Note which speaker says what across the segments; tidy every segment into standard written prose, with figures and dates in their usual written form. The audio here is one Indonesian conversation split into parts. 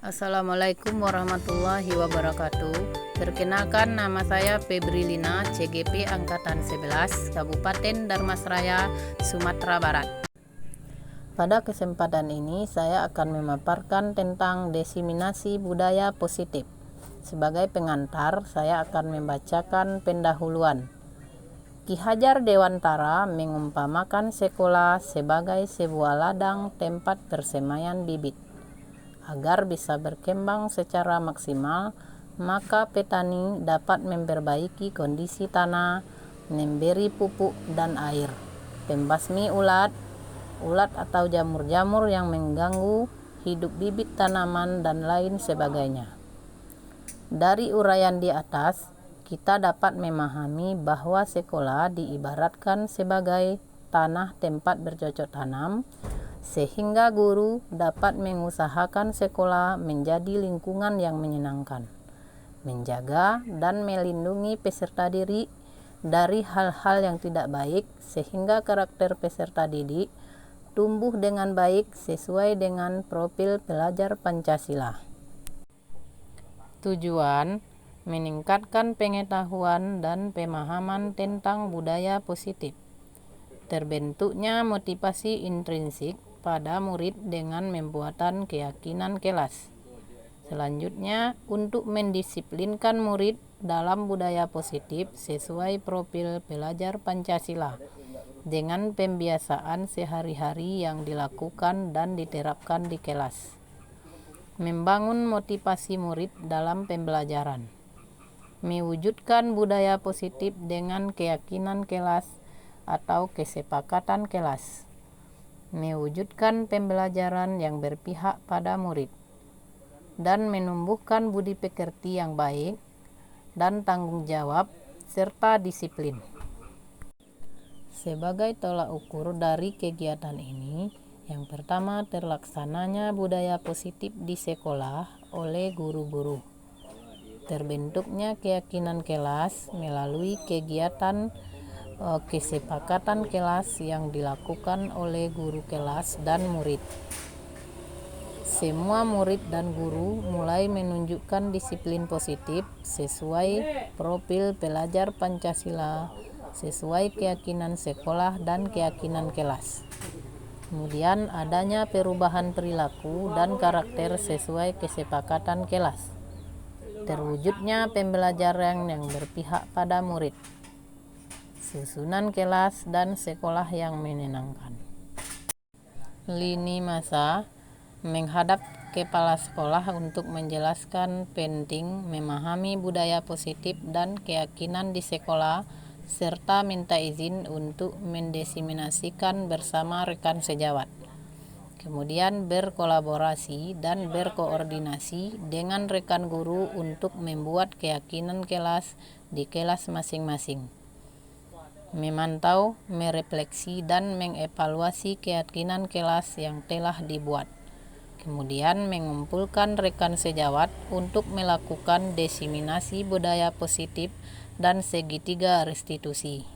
Speaker 1: Assalamualaikum warahmatullahi wabarakatuh. Perkenalkan, nama saya Febrilina, CGP Angkatan 11, Kabupaten Dharmasraya, Sumatera Barat. Pada kesempatan ini saya akan memaparkan tentang diseminasi budaya positif. Sebagai pengantar, saya akan membacakan pendahuluan. Ki Hajar Dewantara mengumpamakan sekolah sebagai sebuah ladang tempat persemaian bibit. Agar bisa berkembang secara maksimal, maka petani dapat memperbaiki kondisi tanah, memberi pupuk dan air, pembasmi ulat atau jamur-jamur yang mengganggu hidup bibit tanaman dan lain sebagainya. Dari uraian di atas, kita dapat memahami bahwa sekolah diibaratkan sebagai tanah tempat bercocok tanam, sehingga guru dapat mengusahakan sekolah menjadi lingkungan yang menyenangkan, menjaga dan melindungi peserta didik dari hal-hal yang tidak baik, sehingga karakter peserta didik tumbuh dengan baik sesuai dengan profil pelajar Pancasila. Tujuan: meningkatkan pengetahuan dan pemahaman tentang budaya positif. Terbentuknya motivasi intrinsik pada murid dengan pembuatan keyakinan kelas. Selanjutnya, untuk mendisiplinkan murid dalam budaya positif sesuai profil pelajar Pancasila dengan pembiasaan sehari-hari yang dilakukan dan diterapkan di kelas. Membangun motivasi murid dalam pembelajaran. Mewujudkan budaya positif dengan keyakinan kelas atau kesepakatan kelas. Mewujudkan pembelajaran yang berpihak pada murid, dan menumbuhkan budi pekerti yang baik dan tanggung jawab serta disiplin. Sebagai tolak ukur dari kegiatan ini, yang pertama, terlaksananya budaya positif di sekolah oleh guru-guru. Terbentuknya keyakinan kelas melalui kegiatan kesepakatan kelas yang dilakukan oleh guru kelas dan murid. Semua murid dan guru mulai menunjukkan disiplin positif sesuai profil pelajar Pancasila, sesuai keyakinan sekolah dan keyakinan kelas. Kemudian adanya perubahan perilaku dan karakter sesuai kesepakatan kelas. Terwujudnya pembelajaran yang berpihak pada murid. Susunan kelas dan sekolah yang menyenangkan. Lini masa menghadap kepala sekolah untuk menjelaskan penting memahami budaya positif dan keyakinan di sekolah, serta minta izin untuk mendiseminasikan bersama rekan sejawat. Kemudian berkolaborasi dan berkoordinasi dengan rekan guru untuk membuat keyakinan kelas di kelas masing-masing. Memantau, merefleksi, dan mengevaluasi keyakinan kelas yang telah dibuat. Kemudian mengumpulkan rekan sejawat untuk melakukan diseminasi budaya positif dan segitiga restitusi.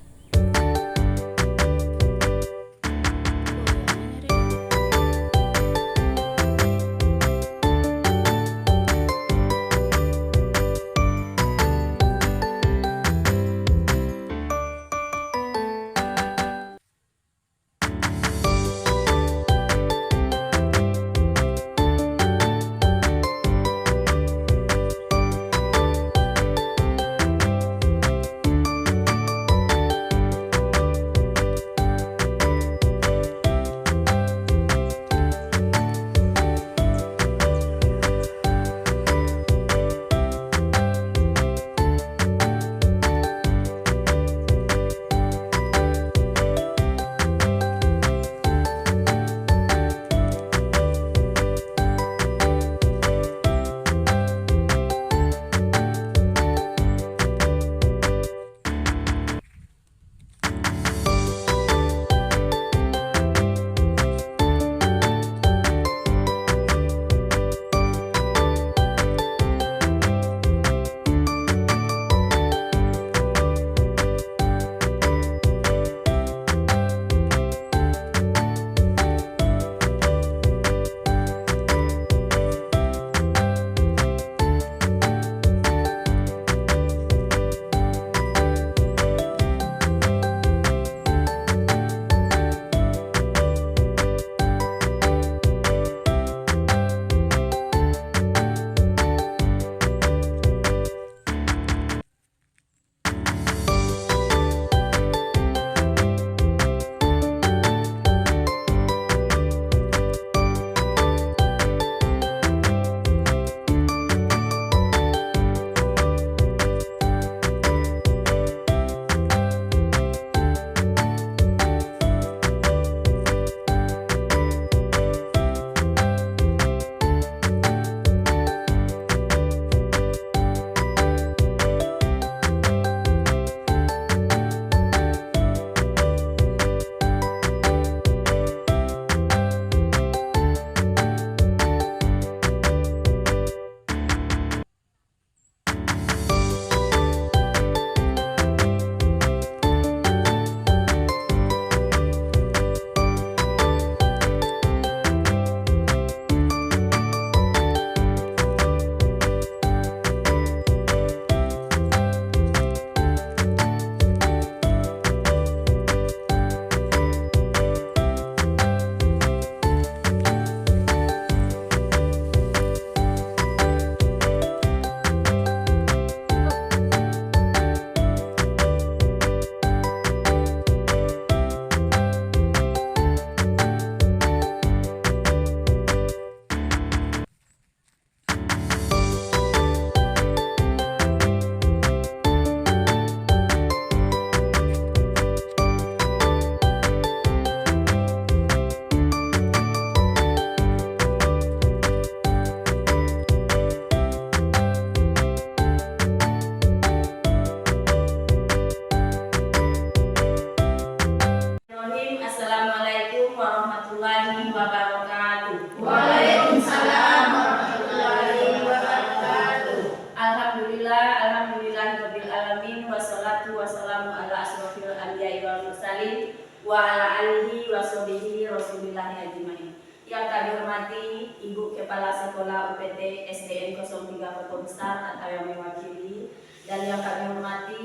Speaker 2: wal mursalin wa ala alihi wa sahbihi rasulillahi ajmain. Yang kami hormati Ibu Kepala Sekolah UPT SDN 03 Kota Besar atau yang mewakili, dan yang kami hormati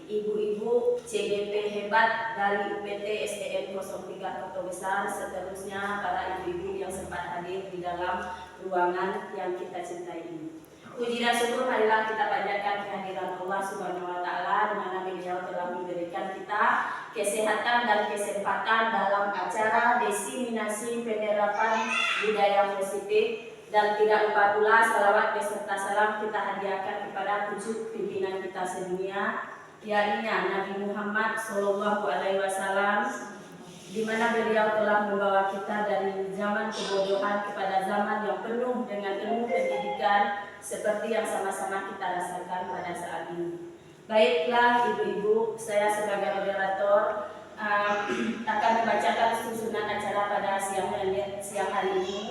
Speaker 2: ibu-ibu CGP hebat dari UPT SDN 03 Kota Besar, seterusnya para ibu-ibu yang sempat hadir di dalam ruangan yang kita cintai ini. Puji dan syukur marilah kita panjatkan kehadiran Allah Subhanahu wa Ta'ala, di mana beliau telah memberikan kita kesehatan dan kesempatan dalam acara diseminasi penerapan budaya positif. Dan tidak lupa pula salawat beserta salam kita hadiahkan kepada pucuk pimpinan kita sedunia, yakni Nabi Muhammad SAW, di mana beliau telah membawa kita dari zaman kebodohan kepada zaman yang penuh dengan ilmu pendidikan seperti yang sama-sama kita rasakan pada saat ini. Baiklah ibu-ibu, saya sebagai moderator akan membacakan susunan acara pada siang hari ini.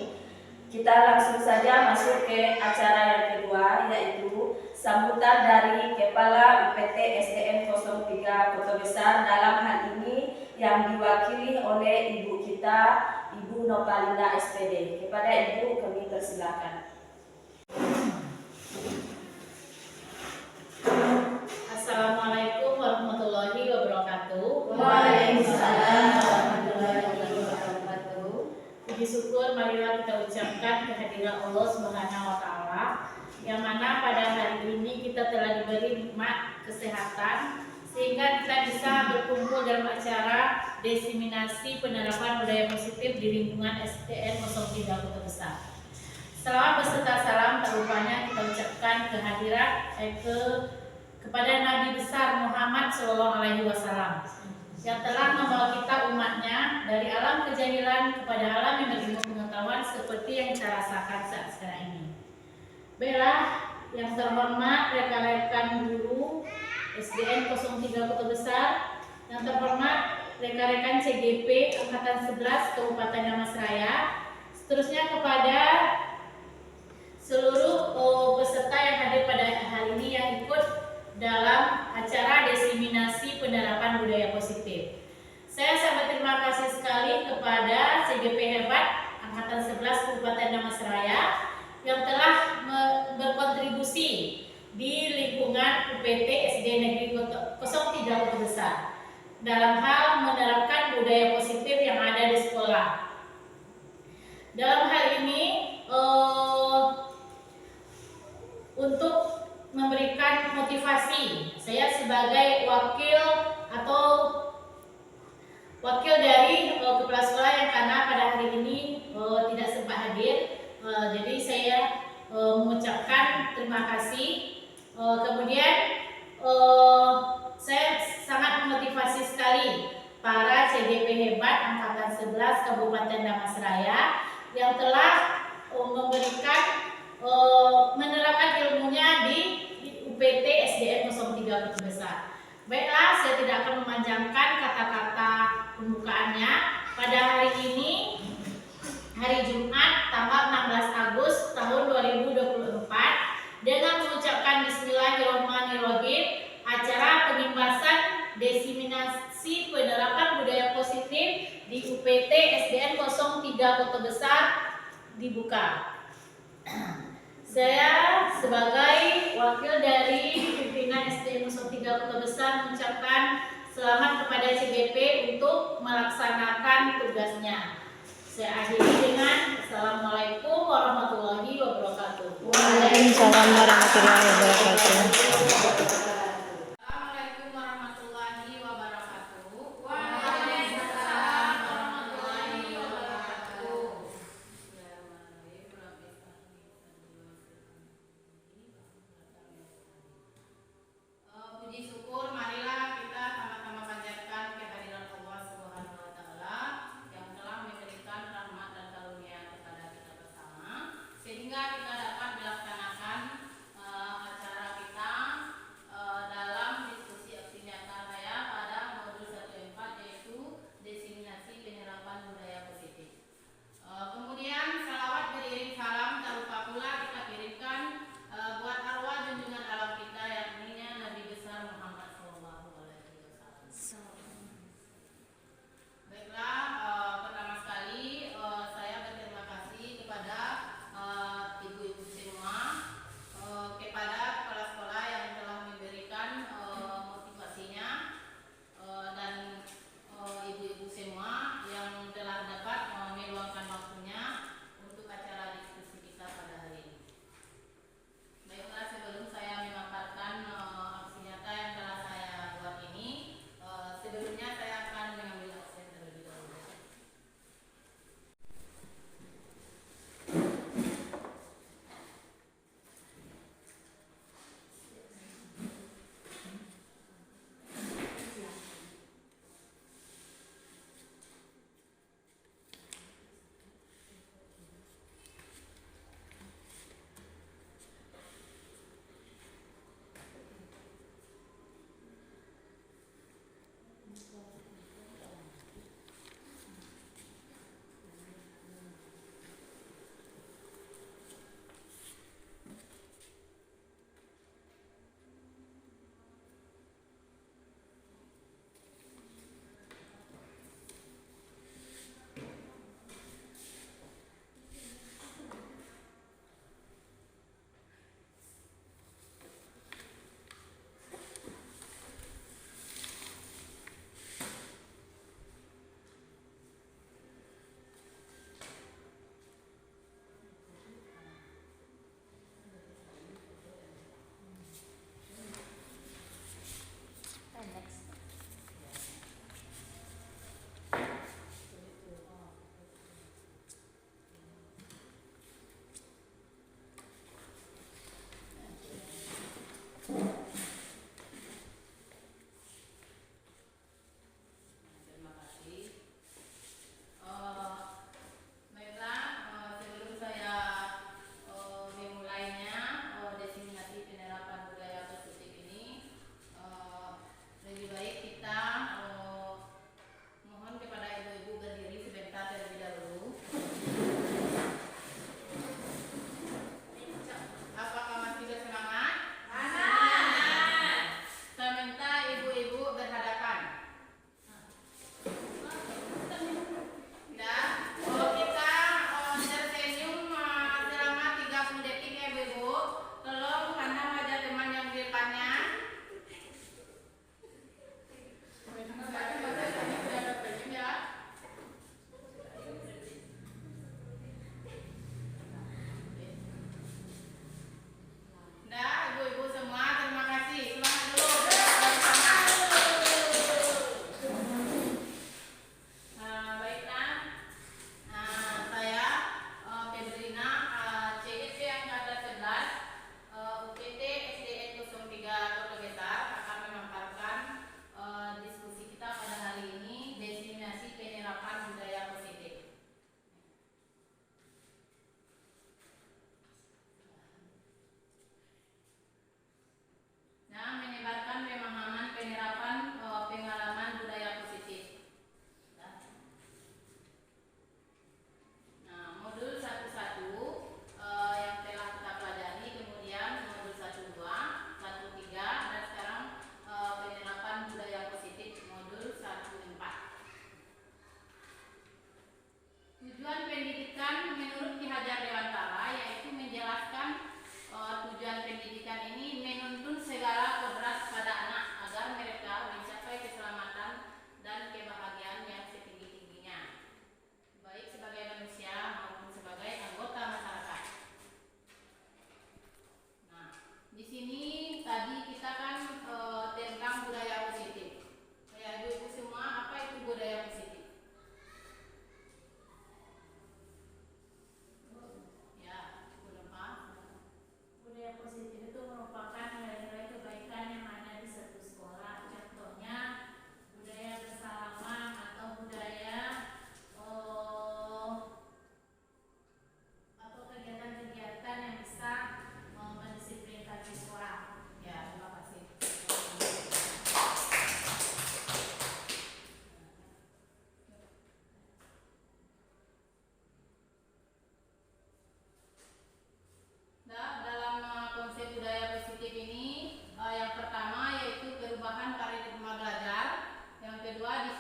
Speaker 2: Kita langsung saja masuk ke acara yang kedua, yaitu sambutan dari Kepala UPT SDN 03 Kota Besar, dalam hal ini yang diwakili oleh ibu kita, Ibu Novalinda SPD. Kepada ibu kami persilakan.
Speaker 1: Assalamualaikum warahmatullahi wabarakatuh.
Speaker 2: Waalaikumsalam warahmatullahi wabarakatuh.
Speaker 1: Puji syukur marilah kita ucapkan kehadiran Allah Subhanahu wa Ta'ala, yang mana pada hari ini kita telah diberi nikmat kesehatan sehingga kita bisa berkumpul dalam acara diseminasi penerapan budaya positif di lingkungan SDN 03 Kota Besar. Selawat beserta salam tak lupanya kita ucapkan kehadiran kepada Nabi besar Muhammad SAW, yang telah membawa kita umatnya dari alam kejahilan kepada alam yang berilmu pengetahuan seperti yang kita rasakan saat sekarang ini. Baiklah, yang terhormat rekan-rekan guru SDN 03 Kota Besar, yang terhormat rekan-rekan CGP Angkatan 11 Kabupaten Dharmasraya, seterusnya kepada seluruh peserta yang hadir pada hari ini yang ikut dalam acara diseminasi penerapan budaya positif. Saya sangat terima kasih sekali kepada CGP hebat Angkatan 11 Kabupaten Dharmasraya yang telah berkontribusi di lingkungan UPT SD Negeri 03 Kota Besar dalam hal menerapkan budaya positif yang ada di sekolah. Dalam hal ini untuk memberikan motivasi, saya sebagai wakil dari kepala sekolah yang karena pada hari ini tidak sempat hadir, jadi saya mengucapkan terima kasih. Kemudian saya sangat memotivasi sekali para CGP hebat Angkatan 11 Kabupaten Dharmasraya yang telah menerapkan ilmunya di UPT SDN 03 Kota Besar. Baiklah, saya tidak akan memanjangkan kata-kata pembukaannya. Pada hari ini, hari Jumat, tanggal 16 Agustus tahun 2024, dengan mengucapkan Bismillahirrahmanirrahim, acara penimbasan diseminasi penerapan budaya positif di UPT SDN 03 Kota Besar dibuka. Saya sebagai wakil dari pimpinan SDN 03 Kota Besar mengucapkan selamat kepada CGP untuk melaksanakan tugasnya. Saya akhiri dengan Assalamualaikum warahmatullahi wabarakatuh.
Speaker 3: Waalaikumsalam warahmatullahi wabarakatuh.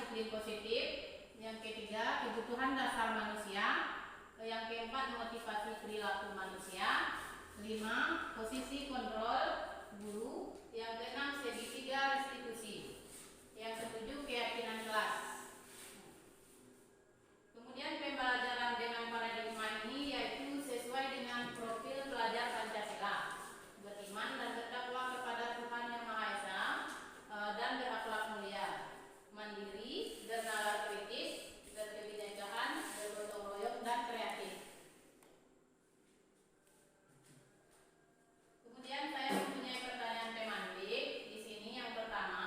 Speaker 1: disiplin positif. Yang ketiga, kebutuhan dasar manusia. Yang keempat, motivasi perilaku manusia. 5. Posisi kontrol guru. Yang keenam, segitiga restitusi. Yang ketujuh, keyakinan kelas. Kemudian pembelajaran dengan paradigma ini yaitu sesuai dengan profil pelajar Pancasila, beriman dan bertakwa kepada Tuhan Yang Maha Esa, dan berakhlak mulia, mandiri, bernalar kritis, berkebinekaan, bergotong royong, dan kreatif. Kemudian saya mempunyai pertanyaan tematik di sini. Yang pertama,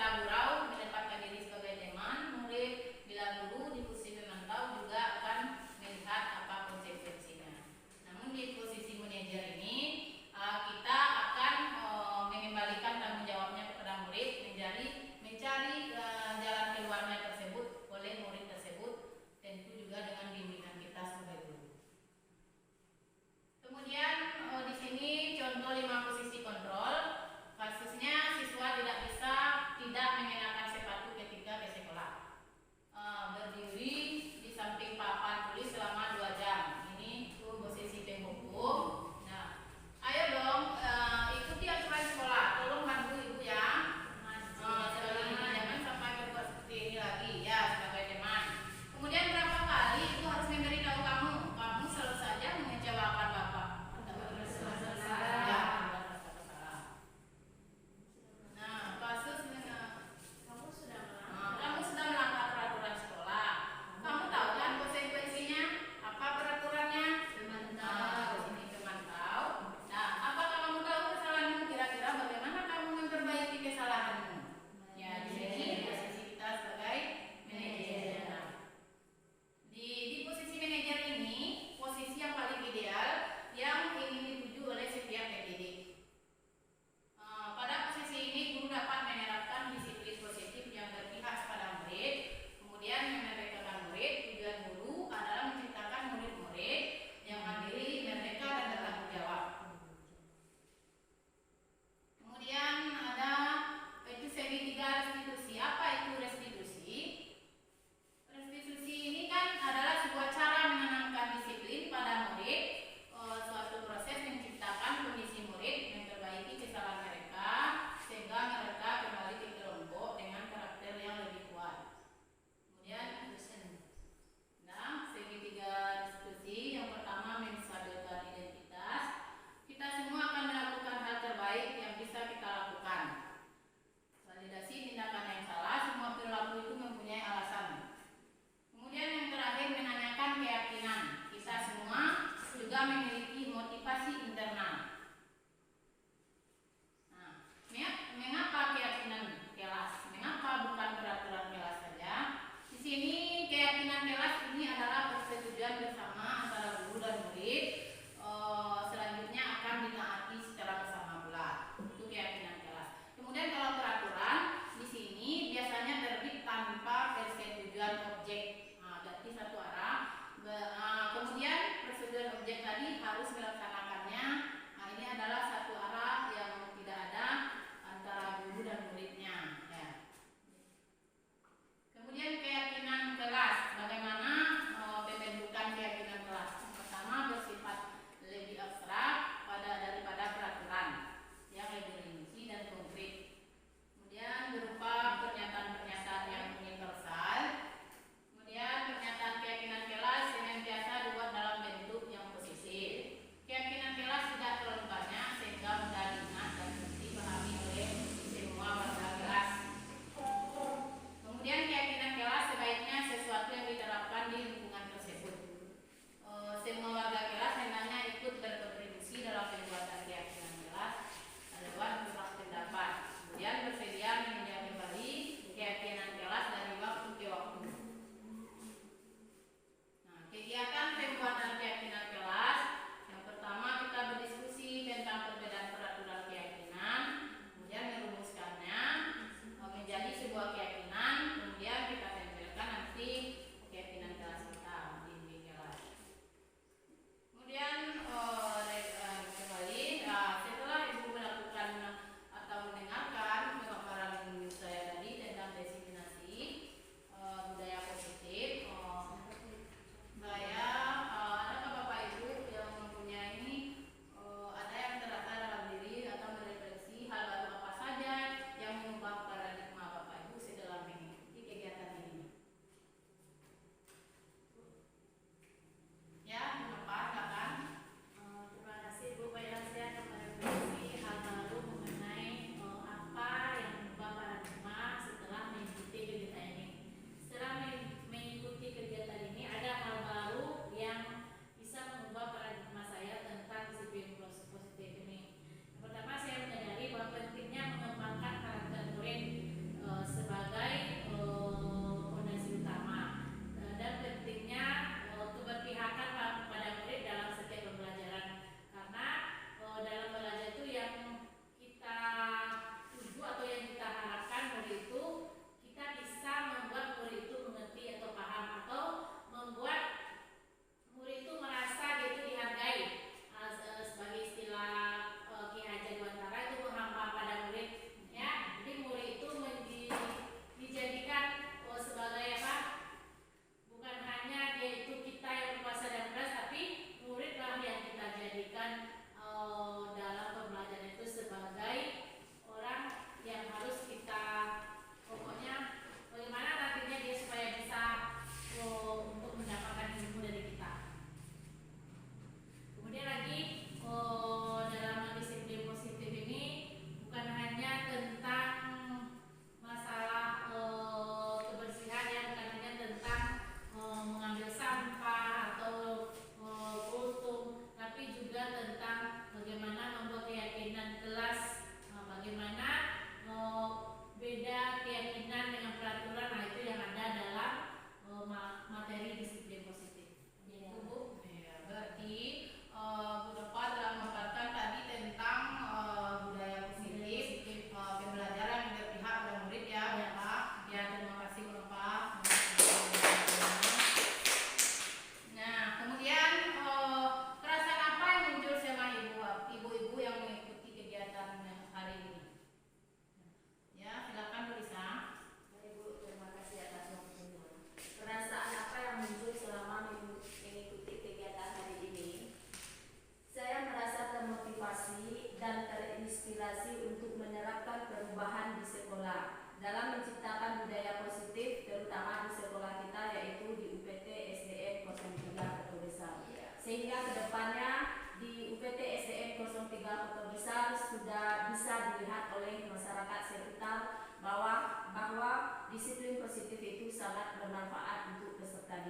Speaker 1: bergurau menempatkan diri sebagai teman murid, bila guru di posisi memantau juga akan melihat apa konsekuensinya. Namun di posisi manajer ini kita akan mengembalikan tanggung jawabnya kepada murid, mencari jalan keluarnya tersebut oleh murid tersebut, tentu juga dengan bimbingan kita sebagai guru. Kemudian di sini contoh 5 posisi kontrol. Kasusnya siswa tidak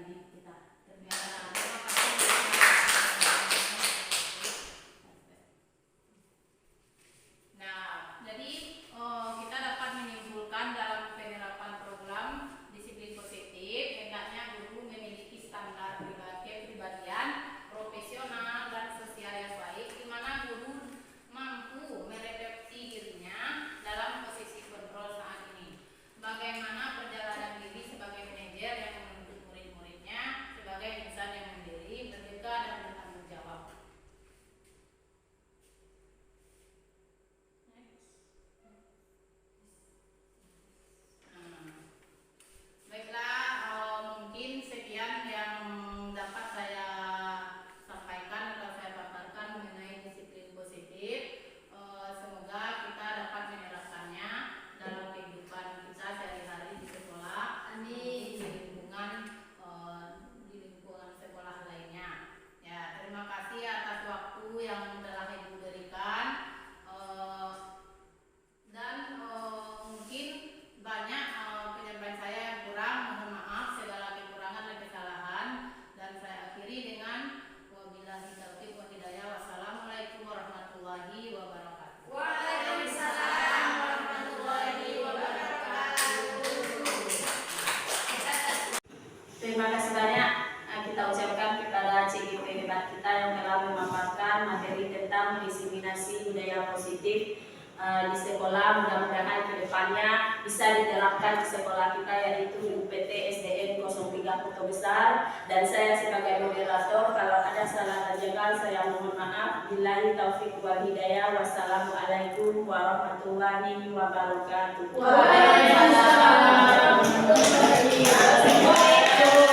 Speaker 2: didik kita. Terima kasih.
Speaker 1: Nah, jadi kita dapat menyimpulkan dalam penerapan program disiplin positif, hendaknya guru memiliki standar kepribadian, profesional dan sosial yang baik, di mana guru mampu merefleksi dirinya dalam posisi kontrol saat ini. Bagaimana perjalanan diri sebagai manajer yang menuntut murid-muridnya sebagai insan yang mandiri, merdeka dan bertanggung jawab. Baiklah, mungkin sekian yang dapat saya sampaikan atau saya paparkan mengenai disiplin positif. Semoga kita dapat menerapkannya dalam kehidupan kita sehari-hari di sekolah, di lingkungan sekolah lainnya. Ya, terima kasih atas waktu yang telah Ibu berikan. Dan mungkin banyak penyampaian saya yang kurang, mohon maaf segala kekurangan dan kesalahan, dan saya akhiri dengan wabillahi taufiq wal hidayah. Wassalamualaikum warahmatullahi wabarakatuh.
Speaker 2: Waalaikumsalam warahmatullahi wabarakatuh. Terima kasih banyak kita ucapkan kepada CGP hebat kita yang telah memaparkan materi tentang diseminasi budaya positif di sekolah. Mudah-mudahan kedepannya bisa diterapkan di sekolah kita, yaitu di UPT SDN 03 Kota Besar. Dan saya sebagai moderator, kalau ada salah ajakan saya mohon maaf. Billahi taufiq wal hidayah. Wassalamualaikum warahmatullahi wabarakatuh. Waalaikumsalam warahmatullahi wabarakatuh.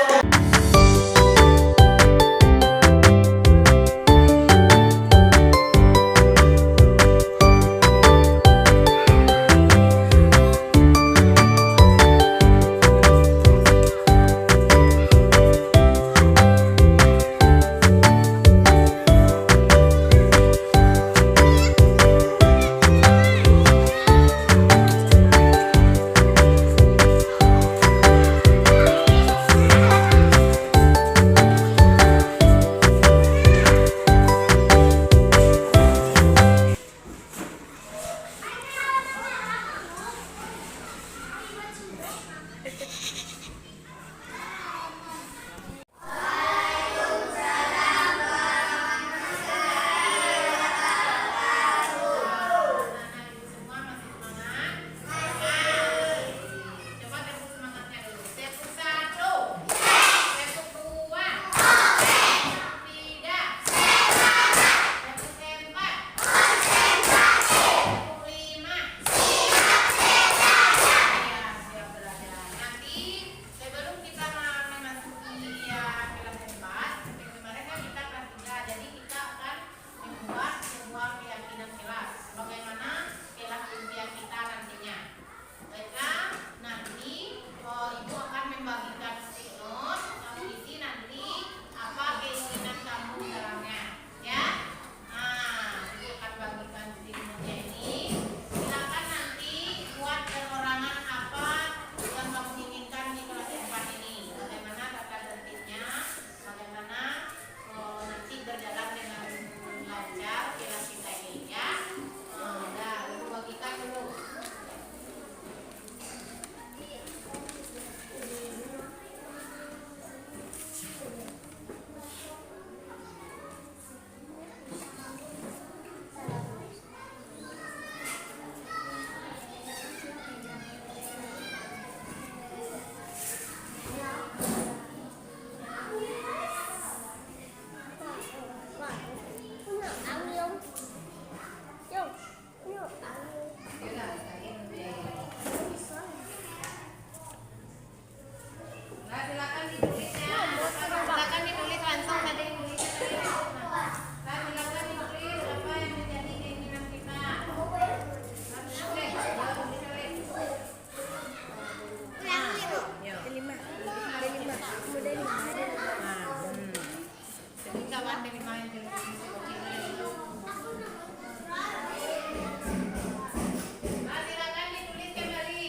Speaker 1: Silakan ditulis kembali.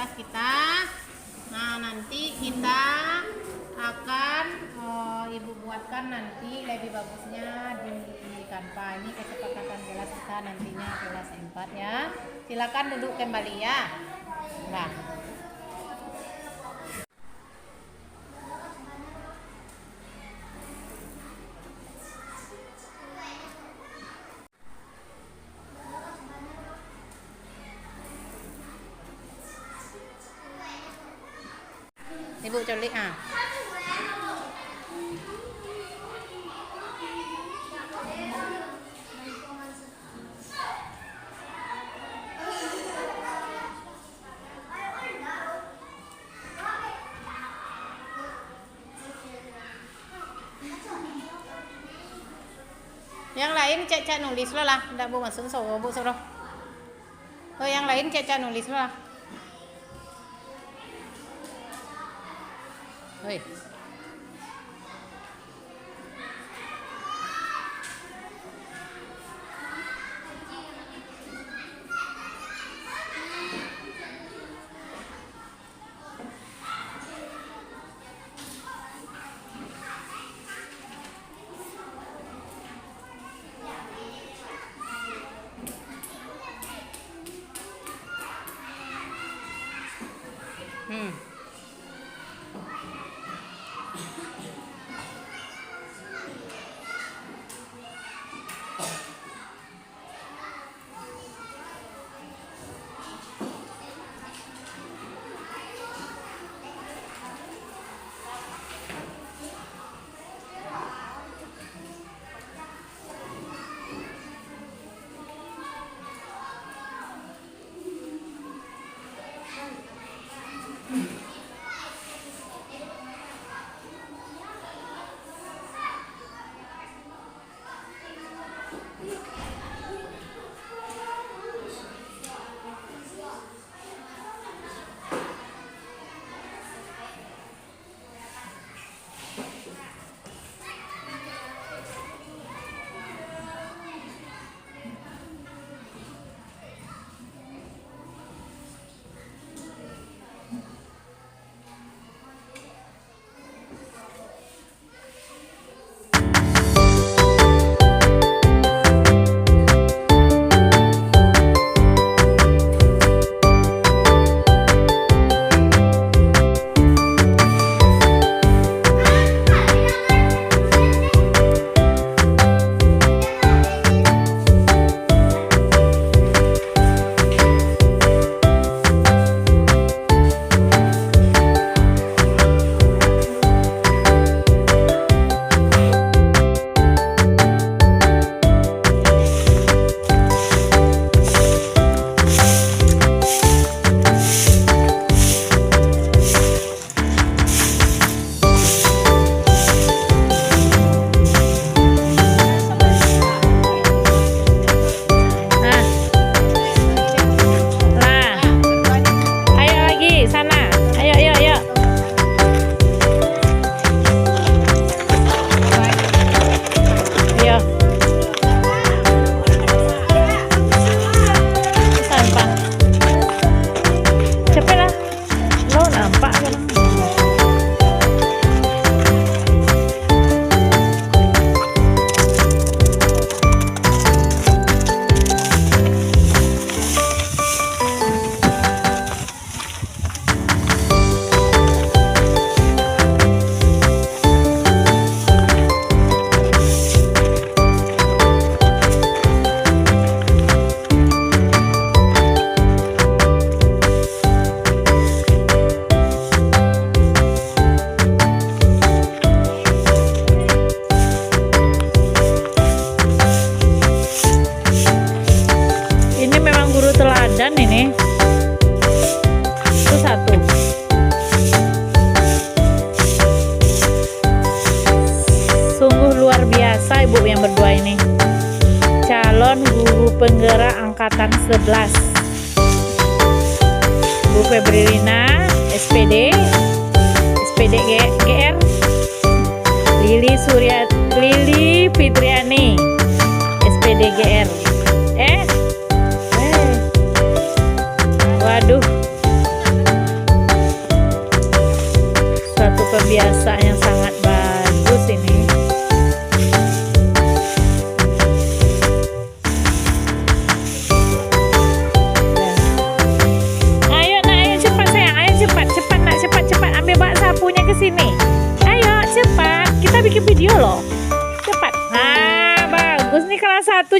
Speaker 1: kelas kita. Nah, nanti kita akan Ibu buatkan nanti lebih bagusnya di Canva. Ini kesepakatan kelas kita nantinya kelas 4 ya. Silakan duduk kembali ya. Nah. Ibu colik Yang lain cek nulis lo lah, ndak bu masuk bu suruh. Oh yang lain cek nulis lo lah. Oi.
Speaker 3: ibu yang berdua ini, calon guru penggerak angkatan 11. Bu Febrilina SPD, SPD GR, Lili Fitriani SPD GR. Waduh,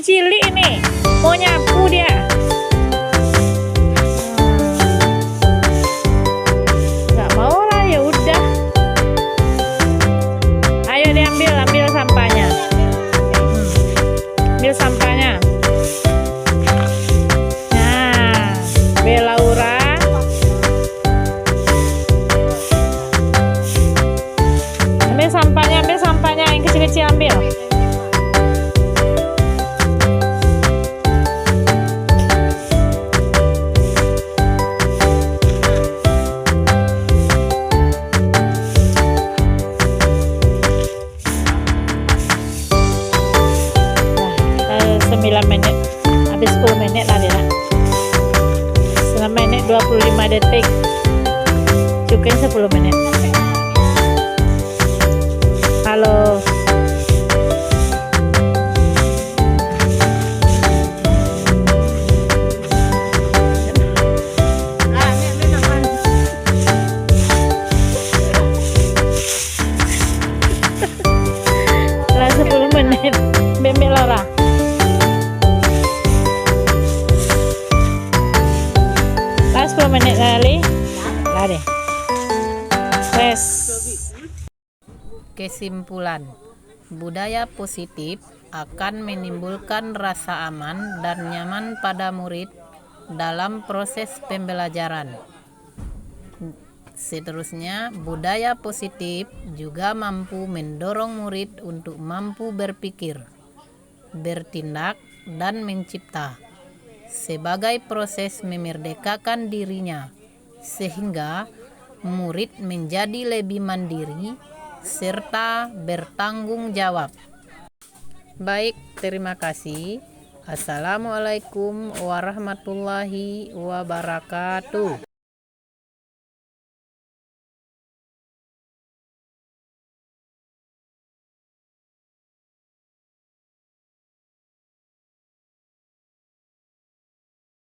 Speaker 3: cilik ini. Mau nyapu dia. Nggak mau lah, ya udah. Ayo ambil sampahnya. Ambil sampahnya. Nah, Belaura. Ambil sampahnya yang kecil-kecil ambil. Nah, 9 menit. Habis 10 menit lah dia. 9 menit 25 detik. Cukup 10 menit. Halo. Lah 10 menit. Bembek Laura. Lah 10 menit kali. Lah deh. Wes.
Speaker 1: Kesimpulan, budaya positif akan menimbulkan rasa aman dan nyaman pada murid dalam proses pembelajaran. Seterusnya, budaya positif juga mampu mendorong murid untuk mampu berpikir, bertindak, dan mencipta sebagai proses memerdekakan dirinya, sehingga murid menjadi lebih mandiri serta bertanggung jawab. Baik, terima kasih. Assalamualaikum warahmatullahi wabarakatuh.